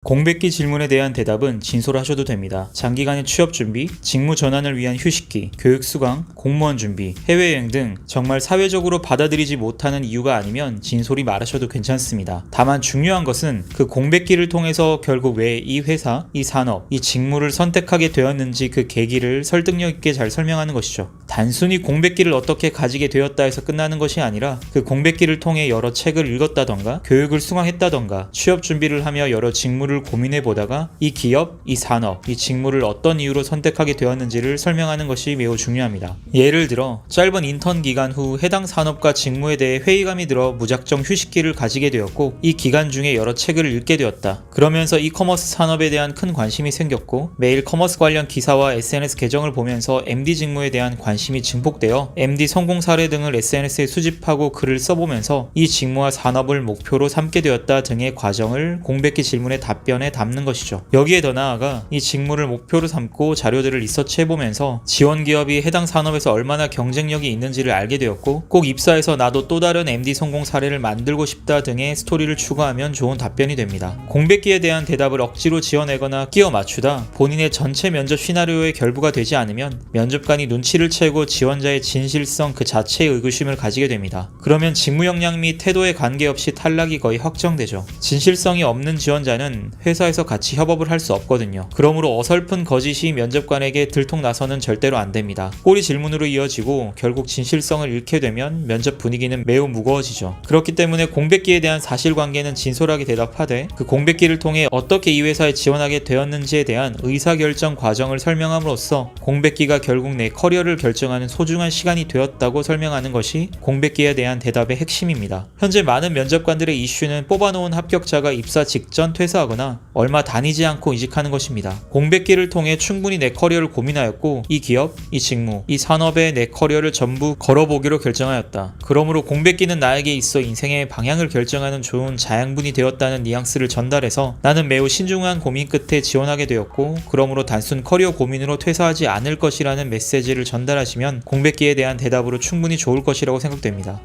공백기 질문에 대한 대답은 진솔하셔도 됩니다. 장기간의 취업 준비, 직무 전환을 위한 휴식기, 교육 수강, 공무원 준비, 해외여행 등 정말 사회적으로 받아들이지 못하는 이유가 아니면 진솔히 말하셔도 괜찮습니다. 다만 중요한 것은 그 공백기를 통해서 결국 왜 이 회사, 이 산업, 이 직무를 선택하게 되었는지 그 계기를 설득력 있게 잘 설명하는 것이죠. 단순히 공백기를 어떻게 가지게 되었다 해서 끝나는 것이 아니라 그 공백기를 통해 여러 책을 읽었다던가 교육을 수강했다던가 취업 준비를 하며 여러 직무를 고민해 보다가 이 기업, 이 산업, 이 직무를 어떤 이유로 선택하게 되었는지를 설명하는 것이 매우 중요합니다. 예를 들어 짧은 인턴 기간 후 해당 산업과 직무에 대해 회의감이 들어 무작정 휴식기를 가지게 되었고 이 기간 중에 여러 책을 읽게 되었다. 그러면서 이커머스 산업에 대한 큰 관심이 생겼고 매일 커머스 관련 기사와 SNS 계정을 보면서 MD 직무에 대한 관심이 증폭되어 MD 성공 사례 등을 SNS에 수집하고 글을 써보면서 이 직무와 산업을 목표로 삼게 되었다 등의 과정을 공백기 질문에 답변에 담는 것이죠. 여기에 더 나아가 이 직무를 목표로 삼고 자료들을 리서치해보면서 지원 기업이 해당 산업에서 얼마나 경쟁력이 있는지를 알게 되었고 꼭 입사해서 나도 또 다른 MD 성공 사례를 만들고 싶다 등의 스토리를 추가하면 좋은 답변이 됩니다. 공백기에 대한 대답을 억지로 지어내거나 끼워 맞추다 본인의 전체 면접 시나리오의 결부가 되지 않으면 면접관이 눈치를 채고 지원자의 진실성 그 자체에 의구심을 가지게 됩니다. 그러면 직무 역량 및 태도에 관계없이 탈락이 거의 확정되죠. 진실성이 없는 지원자는 회사에서 같이 협업을 할 수 없거든요. 그러므로 어설픈 거짓이 면접관에게 들통나서는 절대로 안 됩니다. 꼬리 질문으로 이어지고 결국 진실성을 잃게 되면 면접 분위기는 매우 무거워지죠. 그렇기 때문에 공백기에 대한 사실관계는 진솔하게 대답하되 그 공백기를 통해 어떻게 이 회사에 지원하게 되었는지에 대한 의사결정 과정을 설명함으로써 공백기가 결국 내 커리어를 결정하는 소중한 시간이 되었다고 설명하는 것이 공백기에 대한 대답의 핵심입니다. 현재 많은 면접관들의 이슈는 뽑아놓은 합격자가 입사 직전 퇴사하거나 얼마 다니지 않고 이직하는 것입니다. 공백기를 통해 충분히 내 커리어를 고민하였고 이 기업, 이 직무, 이 산업에 내 커리어를 전부 걸어보기로 결정하였다. 그러므로 공백기는 나에게 있어 인생의 방향을 결정하는 좋은 자양분이 되었다는 뉘앙스를 전달해서 나는 매우 신중한 고민 끝에 지원하게 되었고 그러므로 단순 커리어 고민으로 퇴사하지 않을 것이라는 메시지를 전달하시면 공백기에 대한 대답으로 충분히 좋을 것이라고 생각됩니다.